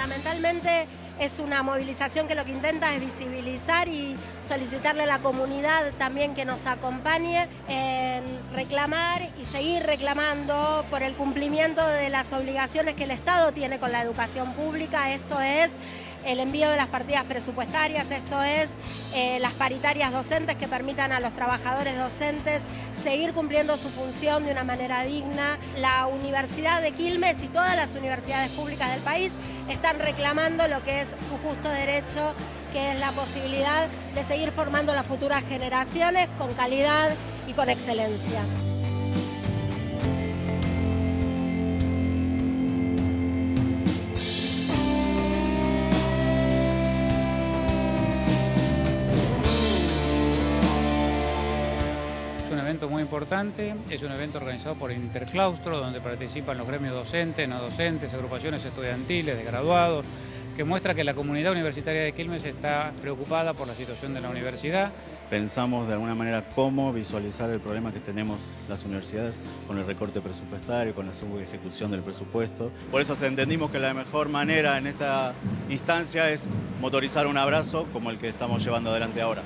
Fundamentalmente es una movilización que lo que intenta es visibilizar y solicitarle a la comunidad también que nos acompañe en reclamar y seguir reclamando por el cumplimiento de las obligaciones que el Estado tiene con la educación pública. Esto es el envío de las partidas presupuestarias, esto es las paritarias docentes que permitan a los trabajadores docentes seguir cumpliendo su función de una manera digna. La Universidad de Quilmes y todas las universidades públicas del país están reclamando lo que es su justo derecho, que es la posibilidad de seguir formando las futuras generaciones con calidad y con excelencia. Es un evento muy importante, es un evento organizado por Interclaustro, donde participan los gremios docentes, no docentes, agrupaciones estudiantiles, de graduados, que muestra que la comunidad universitaria de Quilmes está preocupada por la situación de la universidad. Pensamos de alguna manera cómo visualizar el problema que tenemos las universidades con el recorte presupuestario, con la subejecución del presupuesto. Por eso entendimos que la mejor manera en esta instancia es motorizar un abrazo como el que estamos llevando adelante ahora.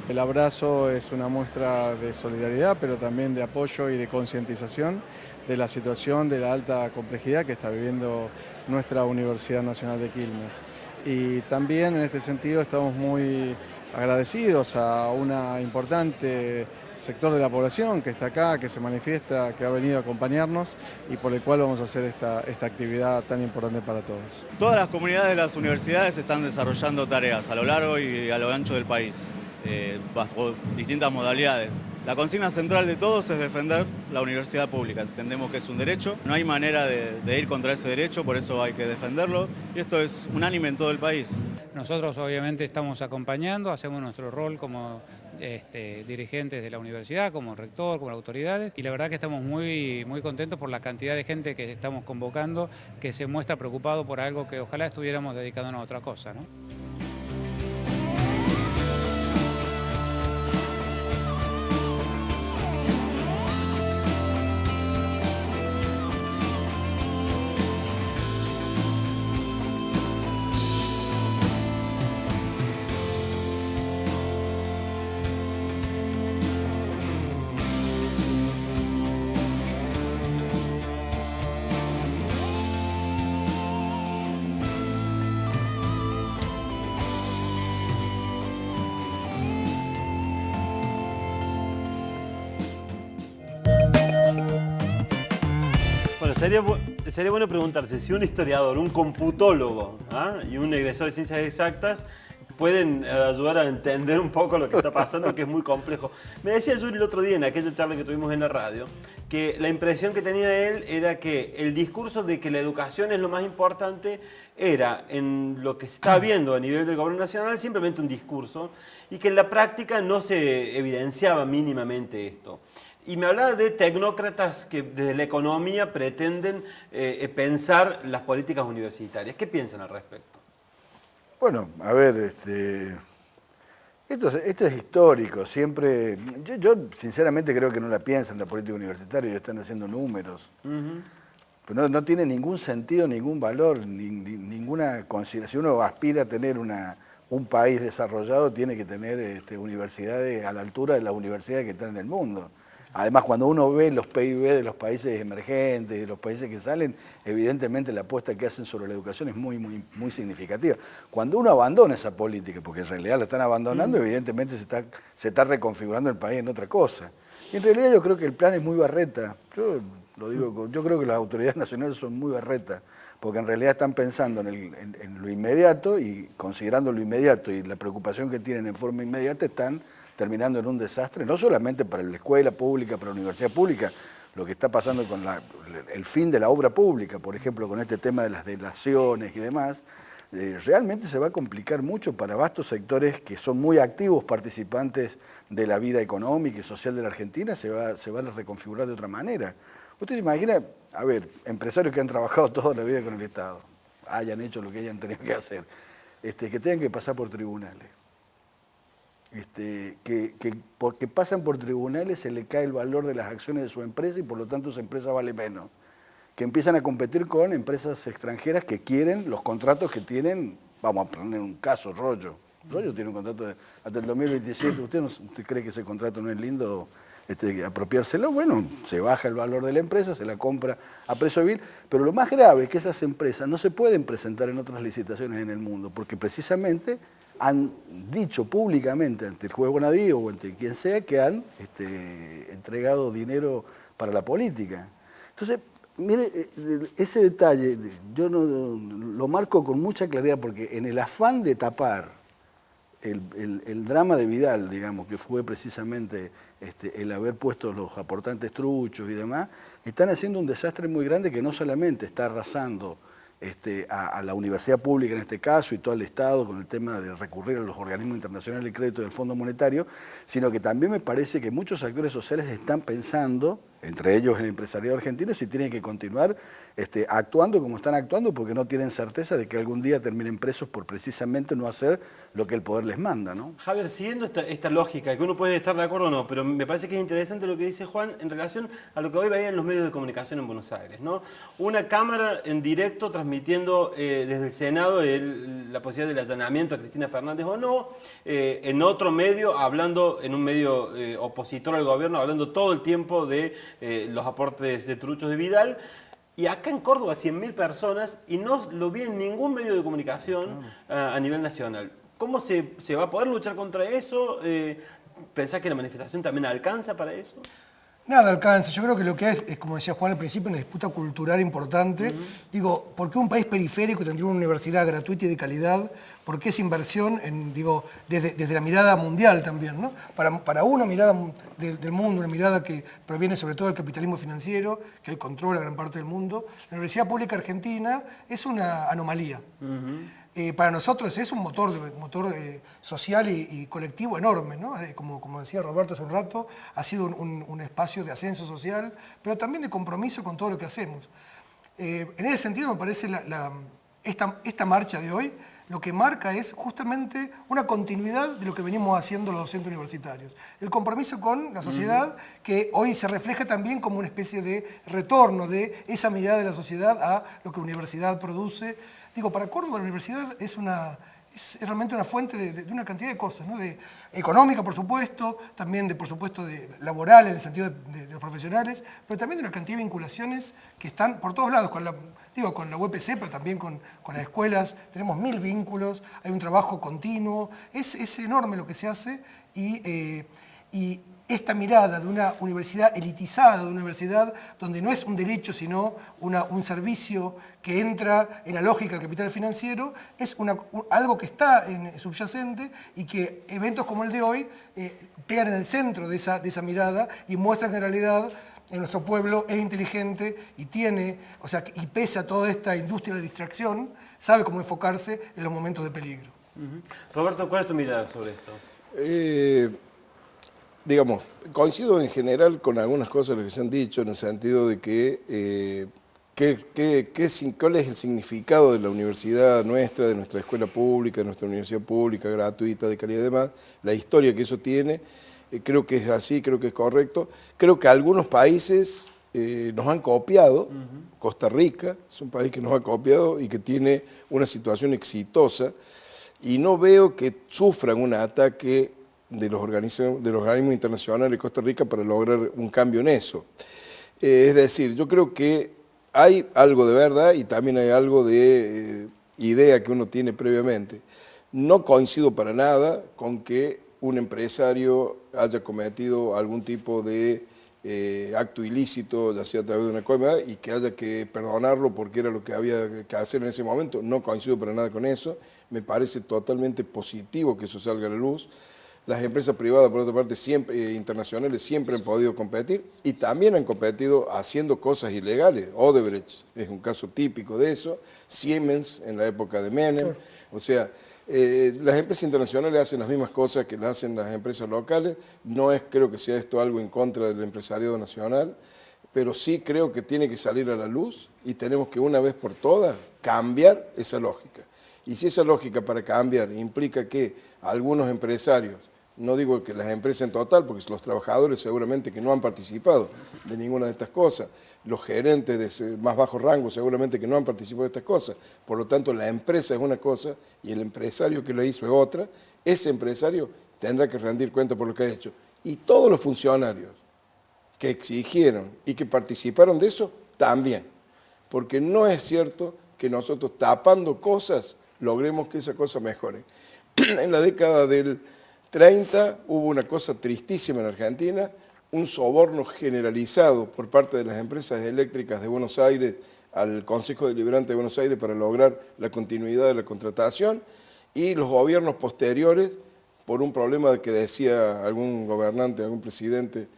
El abrazo es una muestra de solidaridad, pero también de apoyo y de concientización de la situación de la alta complejidad que está viviendo nuestra Universidad Nacional de Quilmes. Y también en este sentido estamos muy agradecidos a un importante sector de la población que está acá, que se manifiesta, que ha venido a acompañarnos y por el cual vamos a hacer esta actividad tan importante para todos. Todas las comunidades de las universidades están desarrollando tareas a lo largo y a lo ancho del país, bajo distintas modalidades. La consigna central de todos es defender la universidad pública. Entendemos que es un derecho, no hay manera de ir contra ese derecho, por eso hay que defenderlo y esto es unánime en todo el país. Nosotros obviamente estamos acompañando, hacemos nuestro rol como dirigentes de la universidad, como rector, como autoridades, y la verdad que estamos muy contentos por la cantidad de gente que estamos convocando, que se muestra preocupado por algo que ojalá estuviéramos dedicándonos a otra cosa, ¿no? Bueno, sería bueno preguntarse si un historiador, un computólogo y un egresor de ciencias exactas pueden ayudar a entender un poco lo que está pasando, que es muy complejo. Me decía Yuri el otro día, en aquella charla que tuvimos en la radio, que la impresión que tenía él era que el discurso de que la educación es lo más importante era, en lo que se está viendo a nivel del gobierno nacional, simplemente un discurso, y que en la práctica no se evidenciaba mínimamente esto. Y me hablaba de tecnócratas que desde la economía pretenden pensar las políticas universitarias. ¿Qué piensan al respecto? Bueno, a ver, esto es histórico. Siempre, yo sinceramente creo que no la piensan la política universitaria, ellos están haciendo números. Pero no tiene ningún sentido, ningún valor, ninguna consideración. Si uno aspira a tener un país desarrollado, tiene que tener universidades a la altura de las universidades que están en el mundo. Además, cuando uno ve los PIB de los países emergentes, de los países que salen, evidentemente la apuesta que hacen sobre la educación es muy significativa. Cuando uno abandona esa política, porque en realidad la están abandonando, evidentemente se está reconfigurando el país en otra cosa. Y en realidad yo creo que el plan es muy berreta. Yo creo que las autoridades nacionales son muy berretas, porque en realidad están pensando en lo inmediato y considerando lo inmediato y la preocupación que tienen en forma inmediata están terminando en un desastre, no solamente para la escuela pública, para la universidad pública, lo que está pasando con el fin de la obra pública, por ejemplo, con este tema de las delaciones y demás, realmente se va a complicar mucho para vastos sectores que son muy activos participantes de la vida económica y social de la Argentina, se van a reconfigurar de otra manera. Usted se imagina, a ver, empresarios que han trabajado toda la vida con el Estado, hayan hecho lo que hayan tenido que hacer, que tengan que pasar por tribunales. Que porque pasan por tribunales se le cae el valor de las acciones de su empresa y por lo tanto su empresa vale menos. que empiezan a competir con empresas extranjeras que quieren los contratos que tienen. Vamos a poner un caso, Rollo. Rollo tiene un contrato hasta el 2027. ¿Usted cree que ese contrato no es lindo apropiárselo? Bueno, se baja el valor de la empresa, se la compra a precio vil, pero lo más grave es que esas empresas no se pueden presentar en otras licitaciones en el mundo, porque precisamente han dicho públicamente ante el juez Bonadío o ante quien sea que han entregado dinero para la política. Entonces, mire, ese detalle yo lo marco con mucha claridad porque en el afán de tapar el drama de Vidal, digamos, que fue precisamente el haber puesto los aportantes truchos y demás, están haciendo un desastre muy grande que no solamente está arrasando a la universidad pública en este caso y todo el Estado con el tema de recurrir a los organismos internacionales de crédito del Fondo Monetario, sino que también me parece que muchos actores sociales están pensando, entre ellos el empresariado argentino, si tienen que continuar actuando como están actuando porque no tienen certeza de que algún día terminen presos por precisamente no hacer lo que el poder les manda, ¿no? Javier, siguiendo esta lógica, que uno puede estar de acuerdo o no, pero me parece que es interesante lo que dice Juan en relación a lo que hoy veía en los medios de comunicación en Buenos Aires, ¿no? Una cámara en directo transmitiendo desde el Senado la posibilidad del allanamiento a Cristina Fernández o no, en otro medio, hablando, en un medio opositor al gobierno, hablando todo el tiempo de los aportes de truchos de Vidal. Y acá en Córdoba 100.000 personas y no lo vi en ningún medio de comunicación a nivel nacional. ¿Cómo se va a poder luchar contra eso? ¿Pensás que la manifestación también alcanza para eso? Nada alcanza. Yo creo que lo que es, como decía Juan al principio, una disputa cultural importante. Digo, ¿por qué un país periférico tendría una universidad gratuita y de calidad? ¿Por qué esa inversión desde la mirada mundial también, ¿no? Para una mirada del mundo, una mirada que proviene sobre todo del capitalismo financiero, que hoy controla gran parte del mundo, la Universidad Pública Argentina es una anomalía. Para nosotros es un motor social y colectivo enorme, ¿no? Como decía Roberto hace un rato, ha sido un espacio de ascenso social, pero también de compromiso con todo lo que hacemos. En ese sentido me parece esta marcha de hoy lo que marca es justamente una continuidad de lo que venimos haciendo los docentes universitarios. El compromiso con la sociedad que hoy se refleja también como una especie de retorno de esa mirada de la sociedad a lo que la universidad produce. Digo, para Córdoba la universidad es realmente una fuente de una cantidad de cosas, ¿no? Económica, por supuesto, también por supuesto, de laboral en el sentido de los profesionales, pero también de una cantidad de vinculaciones que están por todos lados, con la UPC, pero también con las escuelas. Tenemos 1000 vínculos, hay un trabajo continuo, es enorme lo que se hace y esta mirada de una universidad elitizada, de una universidad donde no es un derecho sino un servicio que entra en la lógica del capital financiero, es algo que está subyacente y que eventos como el de hoy pegan en el centro de esa mirada y muestran que en realidad nuestro pueblo es inteligente y y pese a toda esta industria de distracción, sabe cómo enfocarse en los momentos de peligro. Roberto, ¿cuál es tu mirada sobre esto? Digamos, coincido en general con algunas cosas de lo que se han dicho, en el sentido de que cuál es el significado de la universidad nuestra, de nuestra escuela pública, de nuestra universidad pública, gratuita, de calidad y demás, la historia que eso tiene, creo que es así, creo que es correcto. Creo que algunos países nos han copiado, Costa Rica es un país que nos ha copiado y que tiene una situación exitosa, y no veo que sufran un ataque de los organismos internacionales de Costa Rica para lograr un cambio en eso. Es decir, yo creo que hay algo de verdad y también hay algo de idea que uno tiene previamente. No coincido para nada con que un empresario haya cometido algún tipo de acto ilícito, ya sea a través de una coima, y que haya que perdonarlo porque era lo que había que hacer en ese momento. No coincido para nada con eso. Me parece totalmente positivo que eso salga a la luz. Las empresas privadas, por otra parte, internacionales, siempre han podido competir y también han competido haciendo cosas ilegales. Odebrecht es un caso típico de eso, Siemens en la época de Menem. O sea, las empresas internacionales hacen las mismas cosas que las hacen las empresas locales. No creo que sea esto algo en contra del empresariado nacional, pero sí creo que tiene que salir a la luz y tenemos que una vez por todas cambiar esa lógica. Y si esa lógica para cambiar implica que algunos empresarios No digo que las empresas en total, porque los trabajadores seguramente que no han participado de ninguna de estas cosas. Los gerentes de ese más bajo rango seguramente que no han participado de estas cosas. Por lo tanto, la empresa es una cosa y el empresario que lo hizo es otra. Ese empresario tendrá que rendir cuenta por lo que ha hecho. Y todos los funcionarios que exigieron y que participaron de eso, también. Porque no es cierto que nosotros tapando cosas logremos que esa cosa mejore. En la década del 30 hubo una cosa tristísima en Argentina, un soborno generalizado por parte de las empresas eléctricas de Buenos Aires al Consejo Deliberante de Buenos Aires para lograr la continuidad de la contratación, y los gobiernos posteriores, por un problema que decía algún gobernante, algún presidente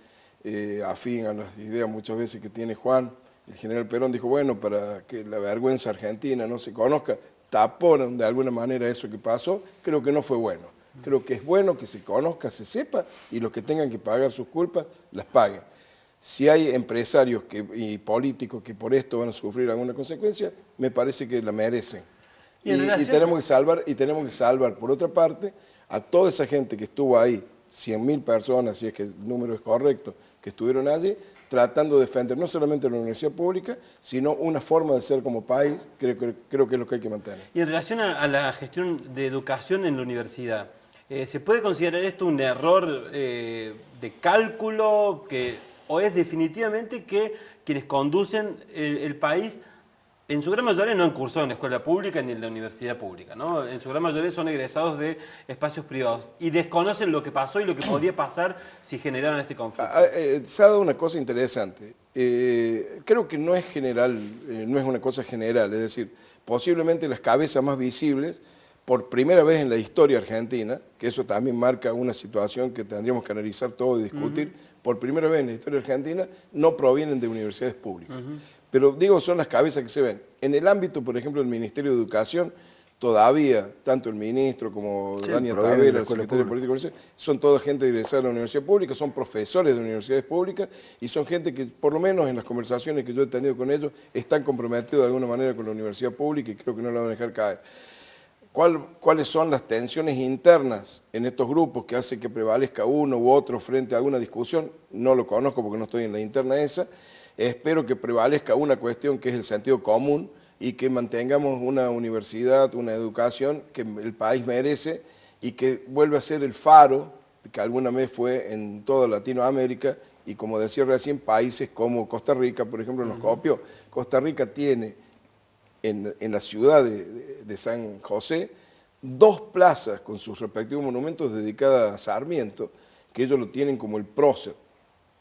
afín a las ideas muchas veces que tiene Juan, el general Perón dijo, bueno, para que la vergüenza argentina no se conozca, taparon de alguna manera eso que pasó, creo que no fue bueno. Creo que es bueno que se conozca, se sepa, y los que tengan que pagar sus culpas, las paguen. Si hay empresarios y políticos que por esto van a sufrir alguna consecuencia, me parece que la merecen. Y tenemos que salvar, por otra parte, a toda esa gente que estuvo ahí, 100.000 personas, si es que el número es correcto, que estuvieron allí, tratando de defender no solamente la universidad pública, sino una forma de ser como país, creo que es lo que hay que mantener. Y en relación a la gestión de educación en la universidad, ¿se puede considerar esto un error de cálculo o es definitivamente que quienes conducen el país en su gran mayoría no han cursado en la escuela pública ni en la universidad pública, ¿no? En su gran mayoría son egresados de espacios privados y desconocen lo que pasó y lo que podría pasar si generaran este conflicto? Se ha dado una cosa interesante. Creo que no es general, no es una cosa general, es decir, posiblemente las cabezas más visibles, por primera vez en la historia argentina, que eso también marca una situación que tendríamos que analizar todo y discutir, por primera vez en la historia argentina, no provienen de universidades públicas. Pero digo, son las cabezas que se ven. En el ámbito, por ejemplo, del Ministerio de Educación, todavía, tanto el ministro como Daniel Tavera, el secretario de Política, son toda gente egresada de la universidad pública, son profesores de universidades públicas y son gente que, por lo menos en las conversaciones que yo he tenido con ellos, están comprometidos de alguna manera con la universidad pública y creo que no la van a dejar caer. ¿Cuáles son las tensiones internas en estos grupos que hacen que prevalezca uno u otro frente a alguna discusión? No lo conozco porque no estoy en la interna esa. Espero que prevalezca una cuestión que es el sentido común y que mantengamos una universidad, una educación que el país merece y que vuelva a ser el faro que alguna vez fue en toda Latinoamérica y, como decía recién, países como Costa Rica, por ejemplo, nos copió. Costa Rica tiene en la ciudad de San José 2 plazas con sus respectivos monumentos dedicadas a Sarmiento, que ellos lo tienen como el prócer.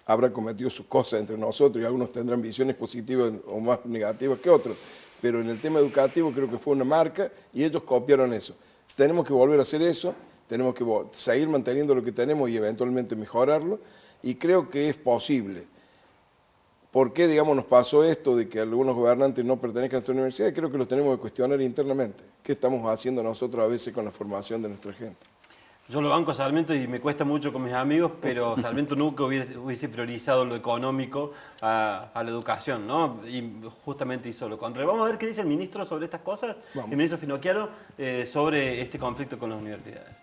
Habrá cometido sus cosas entre nosotros y algunos tendrán visiones positivas o más negativas que otros, pero en el tema educativo creo que fue una marca y ellos copiaron eso. Tenemos que volver a hacer eso, tenemos que seguir manteniendo lo que tenemos y eventualmente mejorarlo, y creo que es posible. ¿Por qué, digamos, nos pasó esto de que algunos gobernantes no pertenezcan a esta universidad? Creo que lo tenemos que cuestionar internamente. ¿Qué estamos haciendo nosotros a veces con la formación de nuestra gente? Yo lo banco a Sarmiento y me cuesta mucho con mis amigos, pero Sarmiento nunca hubiese priorizado lo económico a la educación, ¿no? Y justamente hizo lo contrario. Vamos a ver qué dice el ministro sobre estas cosas, el ministro Finocchiaro, sobre este conflicto con las universidades.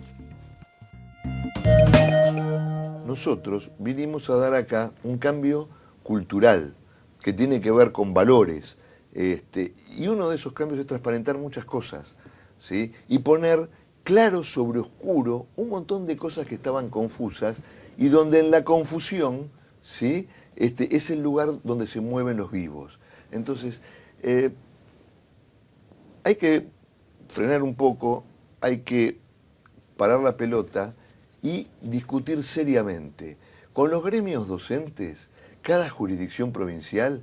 Nosotros vinimos a dar acá un cambio cultural que tiene que ver con valores, y uno de esos cambios es transparentar muchas cosas, ¿sí? Y poner claro sobre oscuro un montón de cosas que estaban confusas y donde en la confusión, ¿sí? Es el lugar donde se mueven los vivos. Entonces, hay que frenar un poco, hay que parar la pelota y discutir seriamente. Con los gremios docentes, cada jurisdicción provincial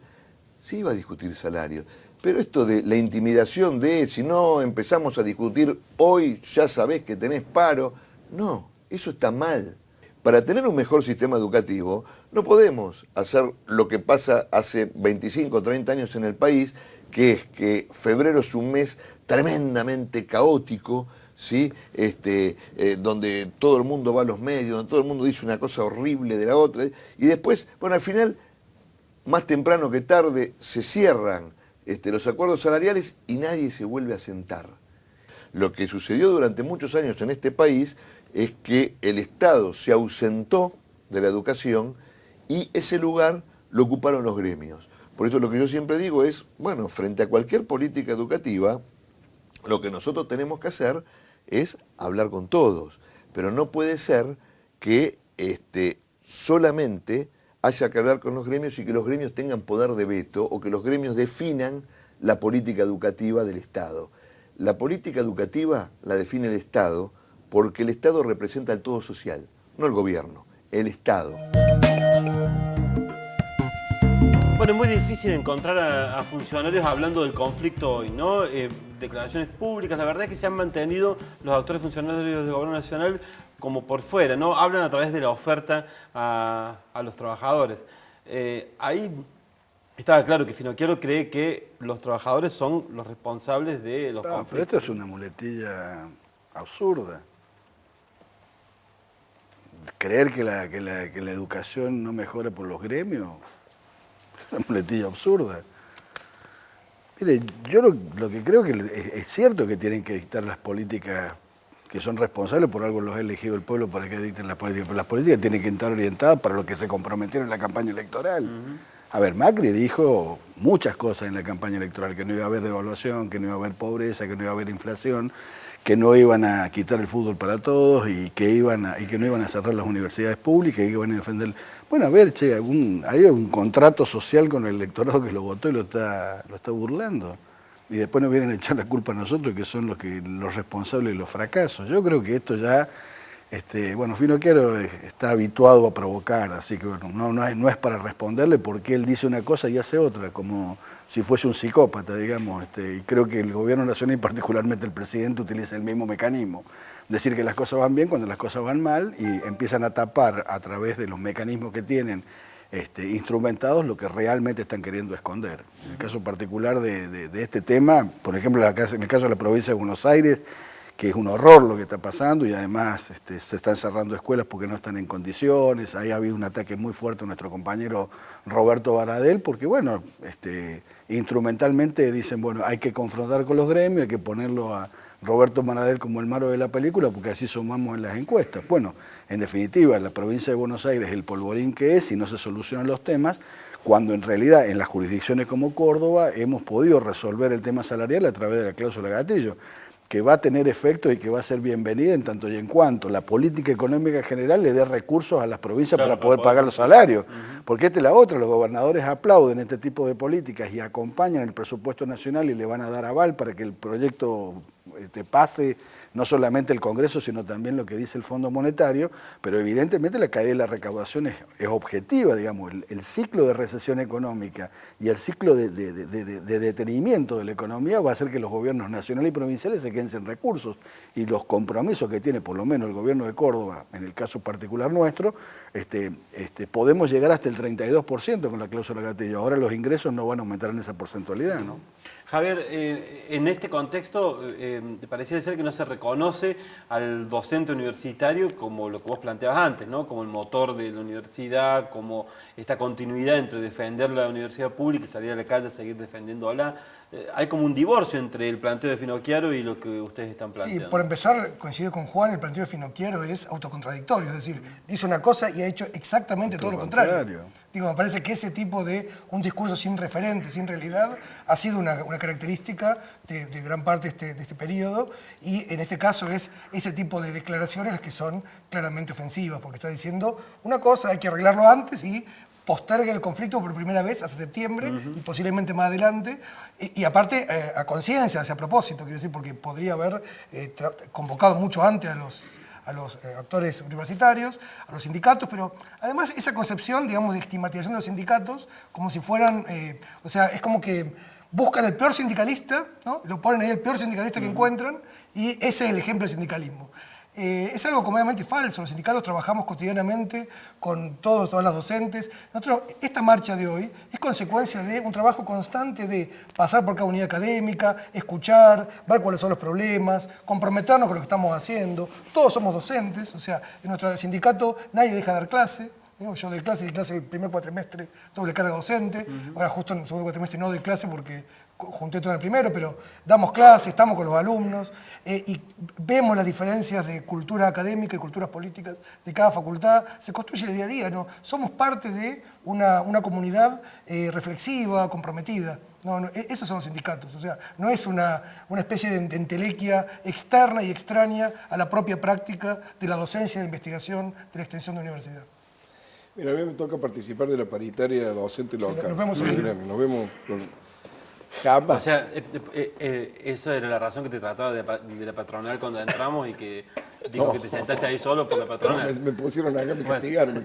sí va a discutir salarios. Pero esto de la intimidación de si no empezamos a discutir hoy ya sabés que tenés paro, no, eso está mal. Para tener un mejor sistema educativo no podemos hacer lo que pasa hace 25 o 30 años en el país, que es que febrero es un mes tremendamente caótico, ¿sí? Donde todo el mundo va a los medios, donde todo el mundo dice una cosa horrible de la otra, y después, bueno, al final, más temprano que tarde, se cierran los acuerdos salariales y nadie se vuelve a sentar. Lo que sucedió durante muchos años en este país es que el Estado se ausentó de la educación y ese lugar lo ocuparon los gremios. Por eso lo que yo siempre digo es, bueno, frente a cualquier política educativa, lo que nosotros tenemos que hacer es hablar con todos, pero no puede ser que solamente haya que hablar con los gremios y que los gremios tengan poder de veto o que los gremios definan la política educativa del Estado. La política educativa la define el Estado porque el Estado representa el todo social, no el gobierno, el Estado. Bueno, es muy difícil encontrar a funcionarios hablando del conflicto hoy, ¿no? Declaraciones públicas, la verdad es que se han mantenido los actores funcionarios del gobierno nacional como por fuera, ¿no? Hablan a través de la oferta a los trabajadores. Ahí estaba claro que Finocchiaro cree que los trabajadores son los responsables de los conflictos. Pero esto es una muletilla absurda. Creer que la educación no mejora por los gremios es una muletilla absurda. Mire, yo lo que creo que es cierto que tienen que dictar las políticas que son responsables, por algo los ha elegido el pueblo para que dicten las políticas, pero las políticas tienen que estar orientadas para lo que se comprometieron en la campaña electoral. A ver, Macri dijo muchas cosas en la campaña electoral, que no iba a haber devaluación, que no iba a haber pobreza, que no iba a haber inflación, que no iban a quitar el fútbol para todos y que no iban a cerrar las universidades públicas y que iban a defender... Bueno, a ver, che, hay un contrato social con el electorado que lo votó y lo está burlando. Y después nos vienen a echar la culpa a nosotros, que son los responsables de los fracasos. Yo creo que esto ya, bueno, Finocchiaro está habituado a provocar, así que bueno, no es para responderle porque él dice una cosa y hace otra, como si fuese un psicópata, digamos. Y creo que el gobierno nacional y particularmente el presidente utiliza el mismo mecanismo. Decir que las cosas van bien cuando las cosas van mal y empiezan a tapar a través de los mecanismos que tienen instrumentados lo que realmente están queriendo esconder. En el caso particular de este tema, por ejemplo, en el caso de la provincia de Buenos Aires, que es un horror lo que está pasando y además se están cerrando escuelas porque no están en condiciones. Ahí ha habido un ataque muy fuerte a nuestro compañero Roberto Baradel porque, bueno, instrumentalmente dicen, bueno, hay que confrontar con los gremios, hay que ponerlo a Roberto Baradel como el malo de la película porque así sumamos en las encuestas. Bueno, en definitiva, la provincia de Buenos Aires es el polvorín que es y no se solucionan los temas, cuando en realidad en las jurisdicciones como Córdoba hemos podido resolver el tema salarial a través de la cláusula gatillo, que va a tener efecto y que va a ser bienvenida en tanto y en cuanto la política económica general le dé recursos a las provincias para poder pagar los salarios. Porque esta es la otra, los gobernadores aplauden este tipo de políticas y acompañan el presupuesto nacional y le van a dar aval para que el proyecto pase no solamente el Congreso, sino también lo que dice el Fondo Monetario, pero evidentemente la caída de la recaudación es objetiva, digamos, el ciclo de recesión económica y el ciclo de detenimiento de la economía va a hacer que los gobiernos nacionales y provinciales se queden sin recursos y los compromisos que tiene por lo menos el gobierno de Córdoba, en el caso particular nuestro, podemos llegar hasta el 32% con la cláusula gatillo. Ahora los ingresos no van a aumentar en esa porcentualidad, ¿no? Javier, en este contexto, pareciera ser que no se reconoce al docente universitario como lo que vos planteabas antes, ¿no? Como el motor de la universidad, como esta continuidad entre defender la universidad pública y salir a la calle a seguir defendiéndola. Hay como un divorcio entre el planteo de Finocchiaro y lo que ustedes están planteando. Sí, por empezar, coincido con Juan, el planteo de Finocchiaro es autocontradictorio, es decir, dice una cosa y ha hecho exactamente todo lo contrario. Digo, me parece que ese tipo de un discurso sin referente, sin realidad, ha sido una característica de gran parte de este periodo y en este caso es ese tipo de declaraciones las que son claramente ofensivas, porque está diciendo una cosa, hay que arreglarlo antes y posterga el conflicto por primera vez hasta septiembre y posiblemente más adelante. Y aparte, a conciencia, a propósito, quiero decir, porque podría haber convocado mucho antes a los actores universitarios, a los sindicatos, pero además esa concepción, digamos, de estigmatización de los sindicatos, como si fueran, o sea, es como que buscan el peor sindicalista, ¿no? Lo ponen ahí el peor sindicalista que encuentran, y ese es el ejemplo del sindicalismo. Es algo completamente falso. Los sindicatos trabajamos cotidianamente con todas las docentes. Esta marcha de hoy es consecuencia de un trabajo constante de pasar por cada unidad académica, escuchar, ver cuáles son los problemas, comprometernos con lo que estamos haciendo. Todos somos docentes, o sea, en nuestro sindicato nadie deja de dar clase. Yo doy clase el primer cuatrimestre, doble carga docente. Ahora justo en el segundo cuatrimestre no doy clase porque junté todo en el primero, pero damos clases, estamos con los alumnos y vemos las diferencias de cultura académica y culturas políticas de cada facultad. Se construye el día a día, ¿no? Somos parte de una comunidad reflexiva, comprometida. No, esos son los sindicatos, o sea, no es una especie de entelequia externa y extraña a la propia práctica de la docencia, de la investigación, de la extensión de la universidad. Mira, a mí me toca participar de la paritaria docente local. Sí, nos vemos en el gremio, nos vemos jamás. O sea, eso era la razón que te trataba de la patronal cuando entramos y que dijo que te sentaste ahí solo por la patronal. Me pusieron acá, me castigaron.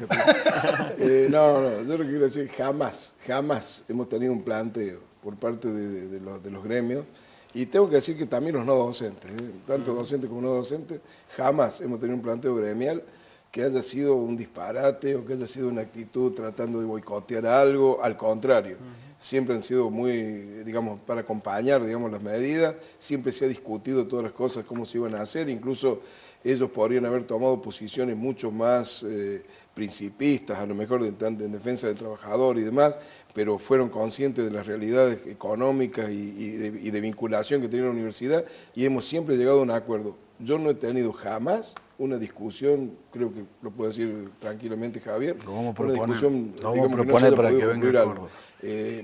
No, yo lo que quiero decir, jamás hemos tenido un planteo por parte de los gremios. Y tengo que decir que también los no docentes, tanto docentes como no docentes, jamás hemos tenido un planteo gremial que haya sido un disparate o que haya sido una actitud tratando de boicotear algo, al contrario. Siempre han sido muy, digamos, para acompañar, digamos, las medidas, siempre se ha discutido todas las cosas, cómo se iban a hacer, incluso ellos podrían haber tomado posiciones mucho más principistas, a lo mejor en defensa del trabajador y demás, pero fueron conscientes de las realidades económicas y de vinculación que tenía la universidad y hemos siempre llegado a un acuerdo. Yo no he tenido jamás una discusión, creo que lo puede decir tranquilamente Javier, una discusión digamos, que no se haya podido concluir algo.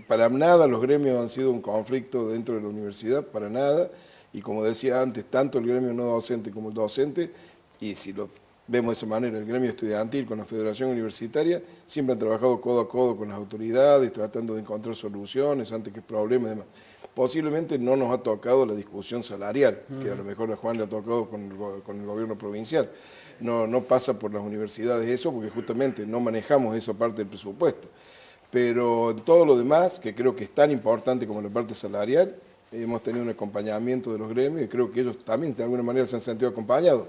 Para nada los gremios han sido un conflicto dentro de la universidad, para nada, y como decía antes, tanto el gremio no docente como el docente, y si lo vemos de esa manera, el gremio estudiantil con la Federación Universitaria, siempre han trabajado codo a codo con las autoridades, tratando de encontrar soluciones ante que problemas y demás. Posiblemente no nos ha tocado la discusión salarial, que a lo mejor a Juan le ha tocado con el gobierno provincial. No pasa por las universidades eso, porque justamente no manejamos esa parte del presupuesto. Pero en todo lo demás, que creo que es tan importante como la parte salarial, hemos tenido un acompañamiento de los gremios y creo que ellos también de alguna manera se han sentido acompañados.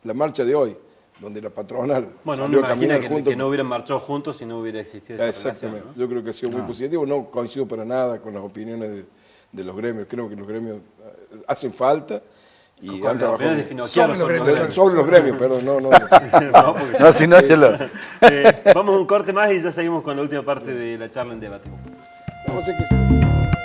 La marcha de hoy, donde la patronal bueno, salió uno imagina junto, que no hubieran marchado juntos si no hubiera existido esa exactamente, relación, ¿no? Yo creo que ha sido muy positivo, no coincido para nada con las opiniones de los gremios, creo que los gremios hacen falta y han trabajado sobre los gremios, perdón, no, si no, vamos a un corte más y ya seguimos con la última parte de la charla en debate. Vamos a ver qué